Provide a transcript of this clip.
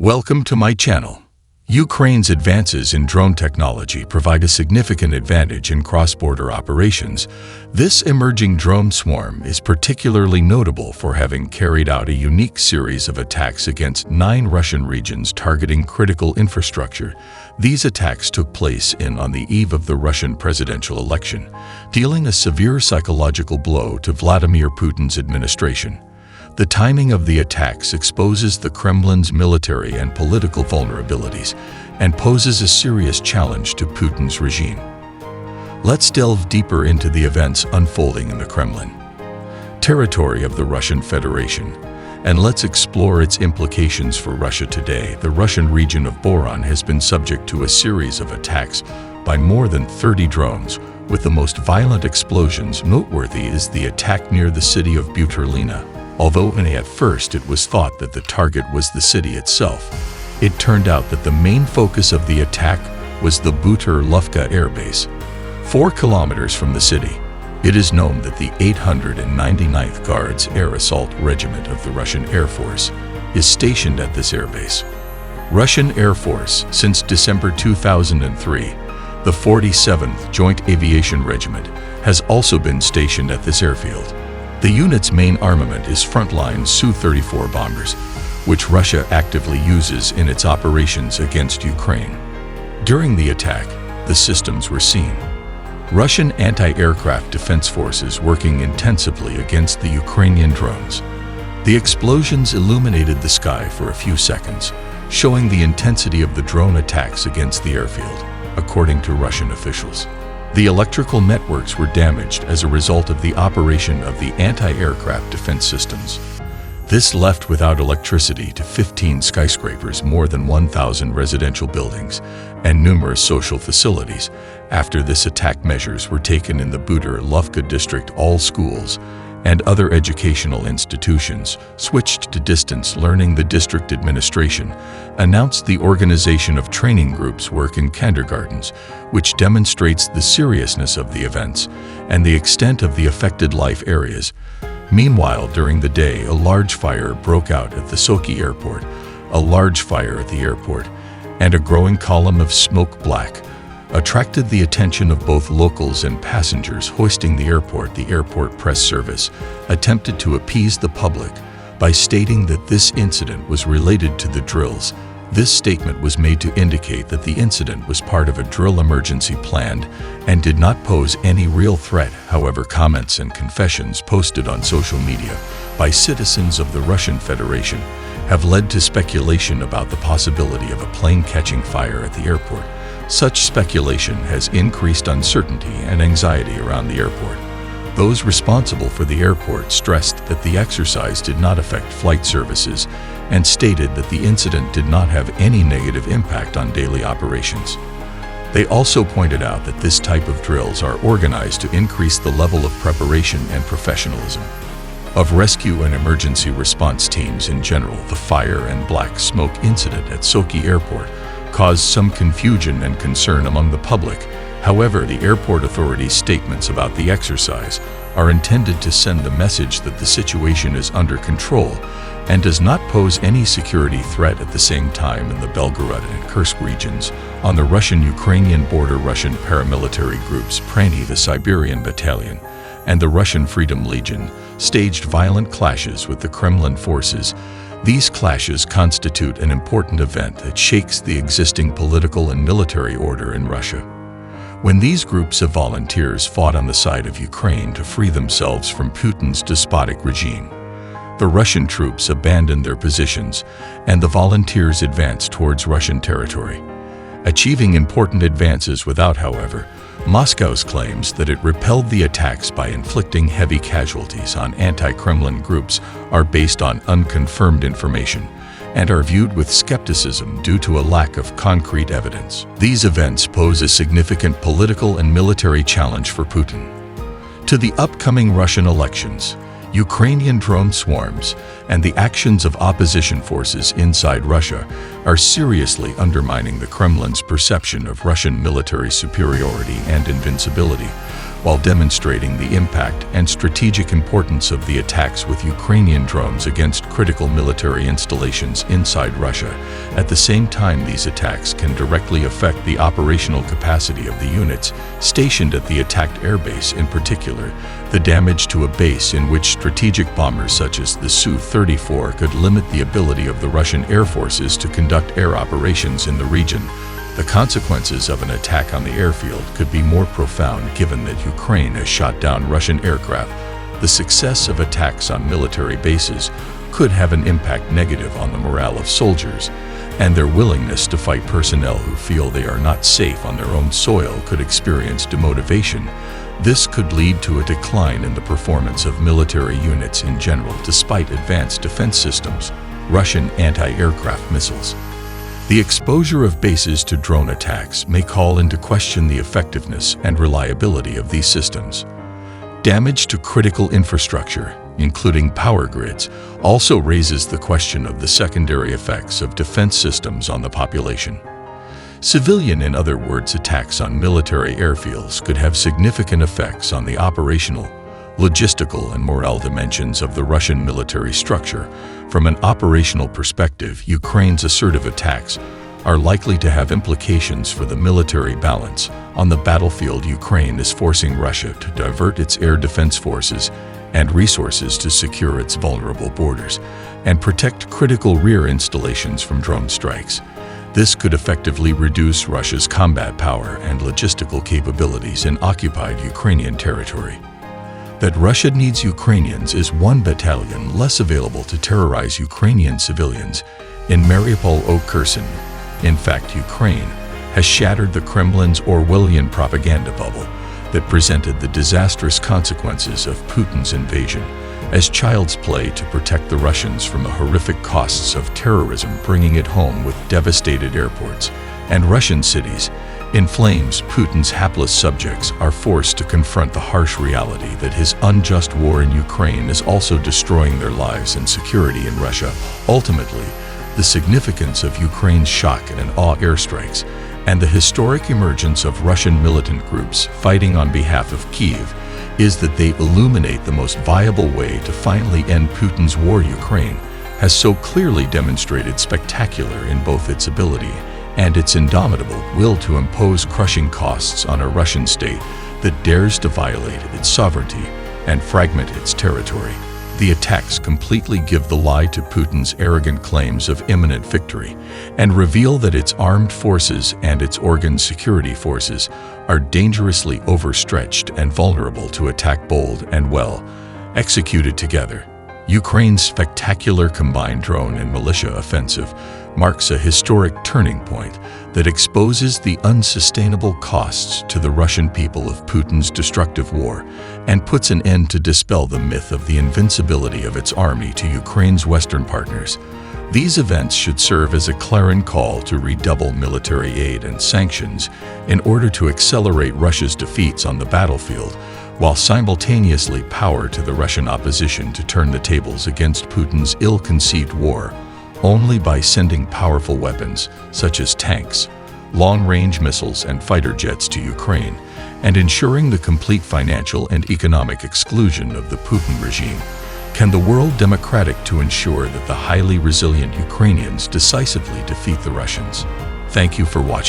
Welcome to my channel. Ukraine's advances in drone technology provide a significant advantage in cross-border operations. This emerging drone swarm is particularly notable for having carried out a unique series of attacks against 9 Russian regions targeting critical infrastructure. These attacks took place on the eve of the Russian presidential election, dealing a severe psychological blow to Vladimir Putin's administration. The timing of the attacks exposes the Kremlin's military and political vulnerabilities and poses a serious challenge to Putin's regime. Let's delve deeper into the events unfolding in the Kremlin, territory of the Russian Federation, and let's explore its implications for Russia today. The Russian region of Boron has been subject to a series of attacks by more than 30 drones, with the most violent explosions noteworthy is the attack near the city of Buterlina. Although at first it was thought that the target was the city itself, it turned out that the main focus of the attack was the Buter-Lufka airbase. 4 kilometers from the city, it is known that the 899th Guards Air Assault Regiment of the Russian Air Force is stationed at this airbase. Russian Air Force, since December 2003, the 47th Joint Aviation Regiment has also been stationed at this airfield. The unit's main armament is frontline Su-34 bombers, which Russia actively uses in its operations against Ukraine. During the attack, the systems were seen. Russian anti-aircraft defense forces working intensively against the Ukrainian drones. The explosions illuminated the sky for a few seconds, showing the intensity of the drone attacks against the airfield, according to Russian officials. The electrical networks were damaged as a result of the operation of the anti-aircraft defense systems. This left without electricity to 15 skyscrapers, more than 1,000 residential buildings, and numerous social facilities. After this attack, measures were taken in the Buter-Lufka district. All schools and other educational institutions switched to distance learning. The district administration announced the organization of training groups work in kindergartens, which demonstrates the seriousness of the events and the extent of the affected life areas. Meanwhile, during the day, a large fire broke out at the 𝐄𝐘𝐄e airport. A large fire at the airport and a growing column of smoke black attracted the attention of both locals and passengers hoisting the airport press service attempted to appease the public by stating that this incident was related to the drills. This statement was made to indicate that the incident was part of a drill emergency planned and did not pose any real threat. However, comments and confessions posted on social media by citizens of the Russian Federation have led to speculation about the possibility of a plane catching fire at the airport. Such speculation has increased uncertainty and anxiety around the airport. Those responsible for the airport stressed that the exercise did not affect flight services and stated that the incident did not have any negative impact on daily operations. They also pointed out that this type of drills are organized to increase the level of preparation and professionalism of rescue and emergency response teams in general. The fire and black smoke incident at 𝐄𝐘𝐄e airport caused some confusion and concern among the public. However, the airport authorities' statements about the exercise are intended to send the message that the situation is under control and does not pose any security threat. At the same time, in the Belgorod and Kursk regions, on the Russian-Ukrainian border, Russian paramilitary groups Prani, the Siberian Battalion, and the Russian Freedom Legion staged violent clashes with the Kremlin forces. These clashes constitute an important event that shakes the existing political and military order in Russia. When these groups of volunteers fought on the side of Ukraine to free themselves from Putin's despotic regime, the Russian troops abandoned their positions and the volunteers advanced towards Russian territory, achieving important advances without, however, Moscow's claims that it repelled the attacks by inflicting heavy casualties on anti-Kremlin groups are based on unconfirmed information and are viewed with skepticism due to a lack of concrete evidence. These events pose a significant political and military challenge for Putin. To the upcoming Russian elections, Ukrainian drone swarms and the actions of opposition forces inside Russia are seriously undermining the Kremlin's perception of Russian military superiority and invincibility. while demonstrating the impact and strategic importance of the attacks with Ukrainian drones against critical military installations inside Russia. At the same time, these attacks can directly affect the operational capacity of the units stationed at the attacked airbase. In particular, the damage to a base in which strategic bombers such as the Su-34 could limit the ability of the Russian air forces to conduct air operations in the region. The consequences of an attack on the airfield could be more profound given that Ukraine has shot down Russian aircraft. The success of attacks on military bases could have an impact negative on the morale of soldiers, and their willingness to fight. Personnel who feel they are not safe on their own soil could experience demotivation. This could lead to a decline in the performance of military units in general despite advanced defense systems, Russian anti-aircraft missiles. The exposure of bases to drone attacks may call into question the effectiveness and reliability of these systems. Damage to critical infrastructure, including power grids, also raises the question of the secondary effects of defense systems on the population. Civilian, in other words, attacks on military airfields could have significant effects on the operational, logistical, and morale dimensions of the Russian military structure. From an operational perspective, Ukraine's assertive attacks are likely to have implications for the military balance. On the battlefield, Ukraine is forcing Russia to divert its air defense forces and resources to secure its vulnerable borders and protect critical rear installations from drone strikes. This could effectively reduce Russia's combat power and logistical capabilities in occupied Ukrainian territory. That Russia needs Ukrainians is one battalion less available to terrorize Ukrainian civilians in Mariupol or Kherson. In fact, Ukraine has shattered the Kremlin's Orwellian propaganda bubble that presented the disastrous consequences of Putin's invasion as child's play to protect the Russians from the horrific costs of terrorism, bringing it home with devastated airports and Russian cities in flames. Putin's hapless subjects are forced to confront the harsh reality that his unjust war in Ukraine is also destroying their lives and security in Russia. Ultimately, the significance of Ukraine's shock and awe airstrikes and the historic emergence of Russian militant groups fighting on behalf of Kyiv is that they illuminate the most viable way to finally end Putin's war. Ukraine has so clearly demonstrated spectacular in both its ability and its indomitable will to impose crushing costs on a Russian state that dares to violate its sovereignty and fragment its territory. The attacks completely give the lie to Putin's arrogant claims of imminent victory and reveal that its armed forces and its organ security forces are dangerously overstretched and vulnerable to attack. Bold and well executed together, Ukraine's spectacular combined drone and militia offensive marks a historic turning point that exposes the unsustainable costs to the Russian people of Putin's destructive war and puts an end to dispel the myth of the invincibility of its army to Ukraine's Western partners. These events should serve as a clarion call to redouble military aid and sanctions in order to accelerate Russia's defeats on the battlefield, while simultaneously power to the Russian opposition to turn the tables against Putin's ill-conceived war. Only by sending powerful weapons, such as tanks, long-range missiles, and fighter jets to Ukraine, and ensuring the complete financial and economic exclusion of the Putin regime, can the world democratic to ensure that the highly resilient Ukrainians decisively defeat the Russians. Thank you for watching.